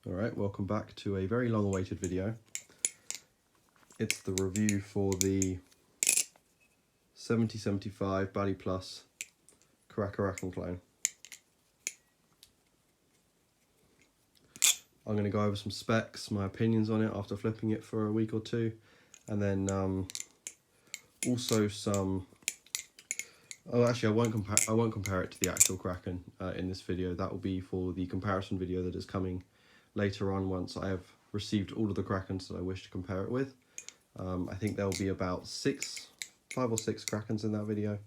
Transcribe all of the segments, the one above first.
Alright, welcome back to a very long awaited video. It's the review for the 7075 Baliplus Kraken clone. I'm going to go over some specs, my opinions on it after flipping it for a week or two, and then also some... Oh, actually, I won't compare it to the actual Kraken in this video. That will be for the comparison video that is coming later on once I have received all of the Krakens that I wish to compare it with. I think there will be about 5 or 6 Krakens in that video.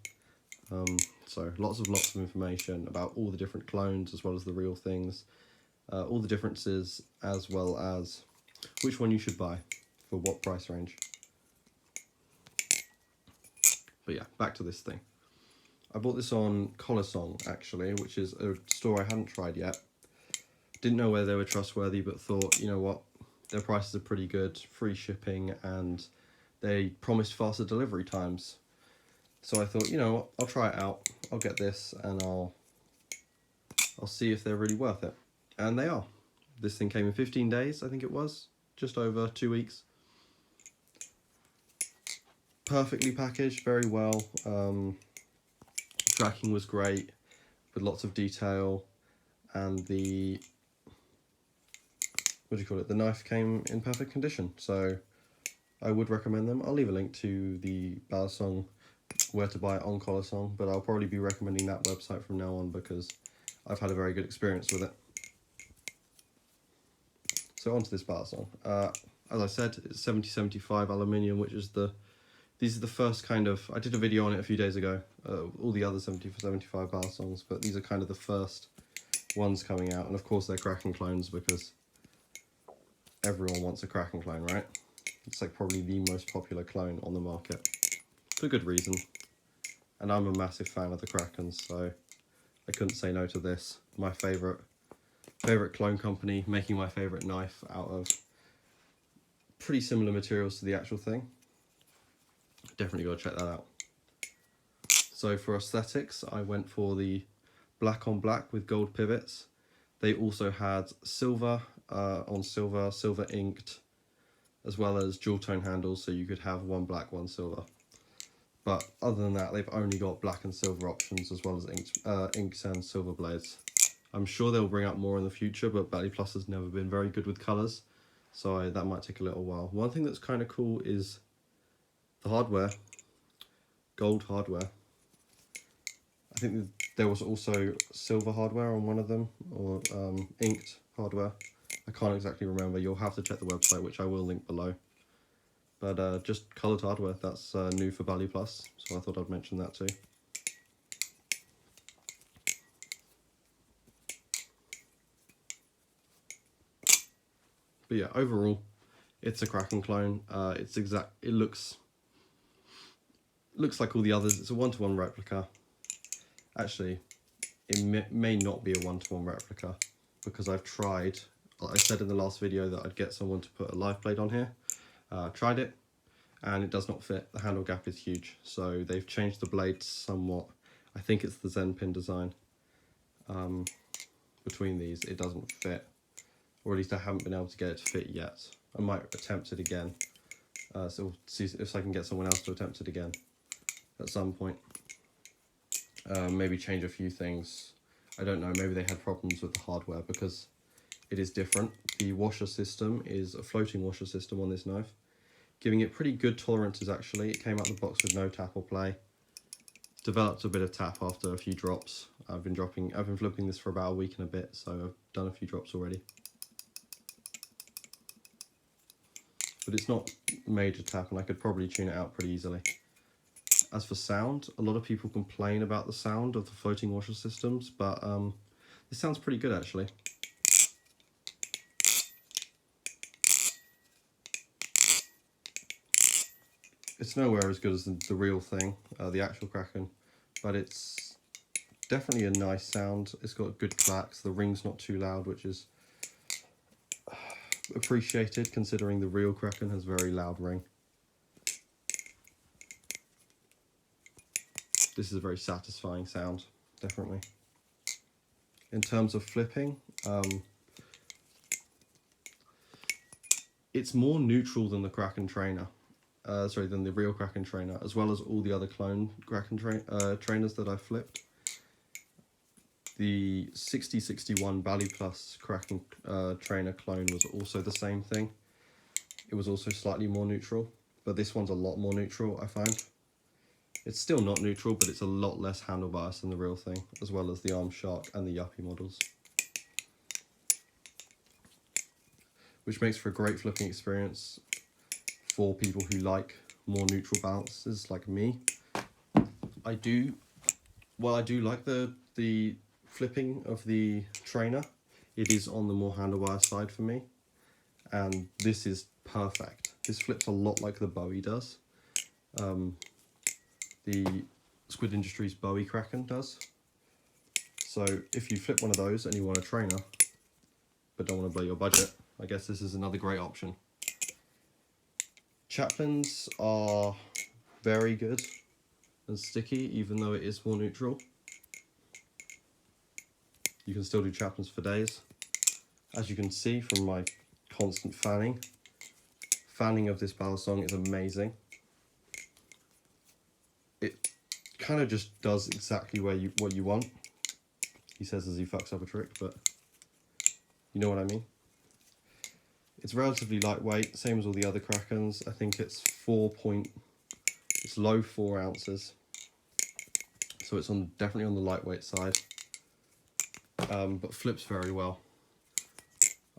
So lots of information about all the different clones as well as the real things, all the differences, as well as which one you should buy for what price range. But yeah, back to this thing. I bought this on Colosong actually, which is a store I hadn't tried yet. Didn't know whether they were trustworthy, but thought, you know what, their prices are pretty good, free shipping, and they promised faster delivery times. So I thought, you know what, I'll try it out. I'll get this and I'll see if they're really worth it. And they are. This thing came in 15 days, I think it was, just over 2 weeks. Perfectly packaged, very well. Tracking was great, with lots of detail, and the the knife came in perfect condition, so I would recommend them. I'll leave a link to the Baliplus where to buy it on Colosong, but I'll probably be recommending that website from now on because I've had a very good experience with it. So onto this Baliplus. As I said, it's 7075 aluminium, which is these are the first kind of, I did a video on it a few days ago, all the other 7075 Baliplus, but these are kind of the first ones coming out, and of course they're Kraken clones because everyone wants a Kraken clone, right? It's like probably the most popular clone on the market, for good reason. And I'm a massive fan of the Krakens, so I couldn't say no to this. My favourite clone company, making my favourite knife out of pretty similar materials to the actual thing. Definitely got to check that out. So for aesthetics, I went for the black on black with gold pivots. They also had silver on silver, silver inked, as well as dual tone handles, so you could have one black, one silver. But other than that, they've only got black and silver options, as well as inks and silver blades. I'm sure they'll bring out more in the future, but Baliplus has never been very good with colours, so that might take a little while. One thing that's kind of cool is the hardware, gold hardware. I think there was also silver hardware on one of them, or inked hardware. I can't exactly remember. You'll have to check the website, which I will link below. But just coloured hardware, that's new for Baliplus, so I thought I'd mention that too. But yeah, overall, it's a Kraken clone. It looks like all the others. It's a one-to-one replica. Actually, it may not be a one-to-one replica because I've tried. I said in the last video that I'd get someone to put a live blade on here. Tried it, and it does not fit. The handle gap is huge, so they've changed the blade somewhat. I think it's the Zen pin design. Between these, it doesn't fit, or at least I haven't been able to get it to fit yet. I might attempt it again, so we'll see if I can get someone else to attempt it again at some point. Maybe change a few things. I don't know, maybe they had problems with the hardware because it is different. The washer system is a floating washer system on this knife, giving it pretty good tolerances actually. It came out of the box with no tap or play. It's developed a bit of tap after a few drops. I've been flipping this for about a week and a bit, so I've done a few drops already. But it's not major tap, and I could probably tune it out pretty easily. As for sound, a lot of people complain about the sound of the floating washer systems, but this sounds pretty good actually. It's nowhere as good as the real thing, the actual Kraken, but it's definitely a nice sound. It's got good clacks, the ring's not too loud, which is appreciated considering the real Kraken has a very loud ring. This is a very satisfying sound, definitely. In terms of flipping, it's more neutral than the Kraken trainer. Than the real Kraken trainer, as well as all the other clone Kraken trainers that I flipped. The 6061 Baliplus Kraken trainer clone was also the same thing. It was also slightly more neutral, but this one's a lot more neutral, I find. It's still not neutral, but it's a lot less handle bias than the real thing, as well as the Arm Shark and the Yuppie models. Which makes for a great flipping experience for people who like more neutral balances like me. I do like the flipping of the trainer. It is on the more handle bias side for me, and this is perfect. This flips a lot like the Bowie does. The Squid Industries Bowie Kraken does. So if you flip one of those and you want a trainer, but don't want to blow your budget, I guess this is another great option. Chaplains are very good and sticky, even though it is more neutral. You can still do chaplains for days. As you can see from my constant fanning of this balisong is amazing. It kind of just does exactly what you want. He says as he fucks up a trick, but you know what I mean. It's relatively lightweight, same as all the other Krakens. I think it's it's low 4 ounces. So it's definitely on the lightweight side. But flips very well.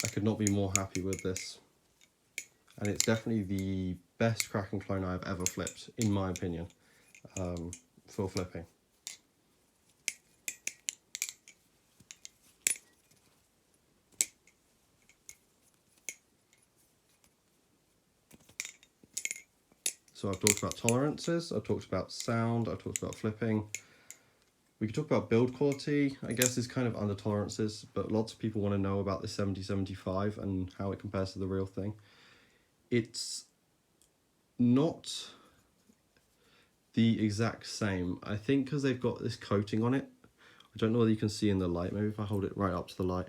I could not be more happy with this. And it's definitely the best Kraken clone I've ever flipped, in my opinion, for flipping. So I've talked about tolerances, I've talked about sound, I've talked about flipping. We could talk about build quality, I guess is kind of under tolerances, but lots of people want to know about the 7075 and how it compares to the real thing. It's not the exact same. I think because they've got this coating on it. I don't know whether you can see in the light, maybe if I hold it right up to the light.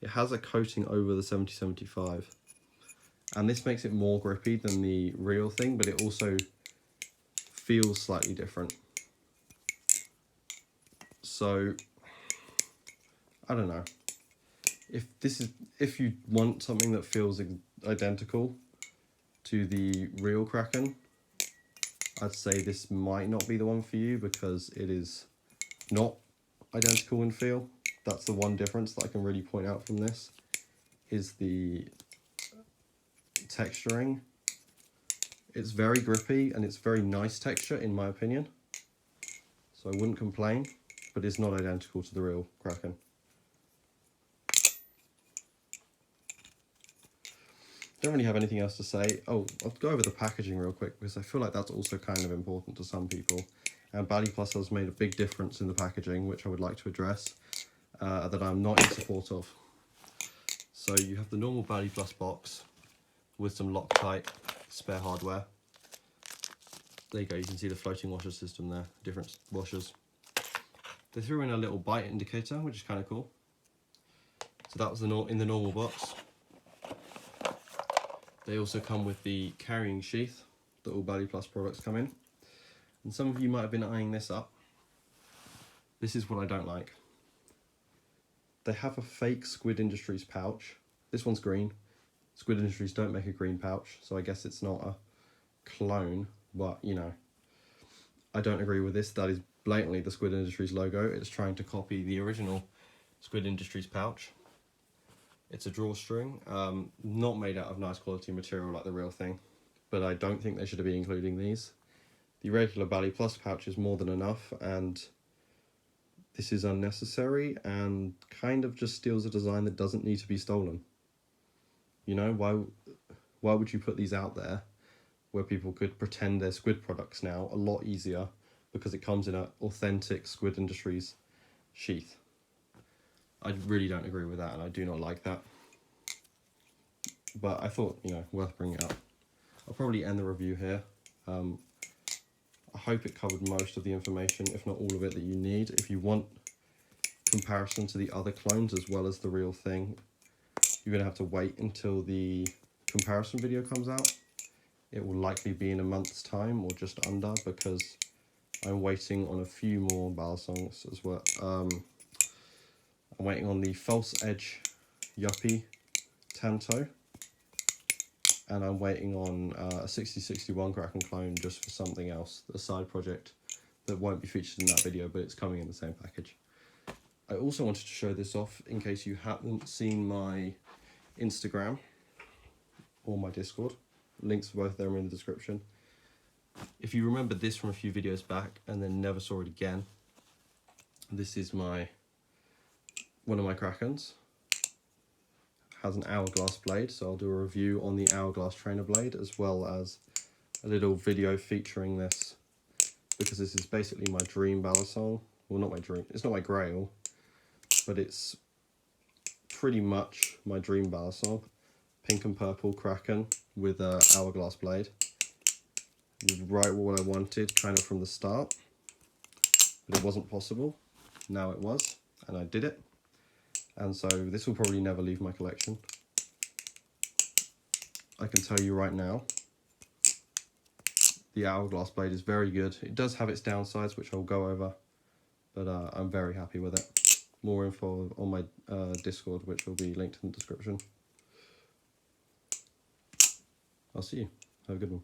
It has a coating over the 7075. And this makes it more grippy than the real thing, but it also feels slightly different. So, I don't know. If you want something that feels identical to the real Kraken, I'd say this might not be the one for you because it is not identical in feel. That's the one difference that I can really point out from this, is the texturing. It's very grippy and it's very nice texture in my opinion, so I wouldn't complain, but it's not identical to the real Kraken. Don't really have anything else to say. Oh, I'll go over the packaging real quick because I feel like that's also kind of important to some people, and Baliplus has made a big difference in the packaging, which I would like to address, that I'm not in support of. So you have the normal Baliplus box with some Loctite spare hardware. There you go, you can see the floating washer system there, different washers. They threw in a little bite indicator, which is kind of cool. So that was in the normal box. They also come with the carrying sheath that all Baliplus products come in. And some of you might have been eyeing this up. This is what I don't like. They have a fake Squid Industries pouch. This one's green. Squid Industries don't make a green pouch, so I guess it's not a clone, but you know, I don't agree with this. That is blatantly the Squid Industries logo. It's trying to copy the original Squid Industries pouch. It's a drawstring, not made out of nice quality material like the real thing, but I don't think they should be including these. The regular Baliplus pouch is more than enough, and this is unnecessary and kind of just steals a design that doesn't need to be stolen. You know, why would you put these out there where people could pretend they're Squid products now a lot easier because it comes in an authentic Squid Industries sheath? I really don't agree with that, and I do not like that. But I thought, you know, worth bringing it up. I'll probably end the review here. I hope it covered most of the information, if not all of it, that you need. If you want comparison to the other clones as well as the real thing, you're going to have to wait until the comparison video comes out, it will likely be in a month's time or just under, because I'm waiting on a few more balisongs as well. I'm waiting on the False Edge Yuppie Tanto, and I'm waiting on a 6061 Kraken clone just for something else, a side project that won't be featured in that video, but it's coming in the same package. I also wanted to show this off in case you haven't seen my Instagram or my Discord. Links for both of them are in the description. If you remember this from a few videos back and then never saw it again, this is one of my Krakens. Has an hourglass blade, so I'll do a review on the hourglass trainer blade as well as a little video featuring this, because this is basically my dream balisong. Well, not my dream, it's not my grail, but it's pretty much my dream balisong. Pink and purple Kraken with a hourglass blade. Right what I wanted kind of from the start, but it wasn't possible. Now it was, and I did it. And so this will probably never leave my collection. I can tell you right now, the hourglass blade is very good. It does have its downsides, which I'll go over, but I'm very happy with it. More info on my Discord, which will be linked in the description. I'll see you. Have a good one.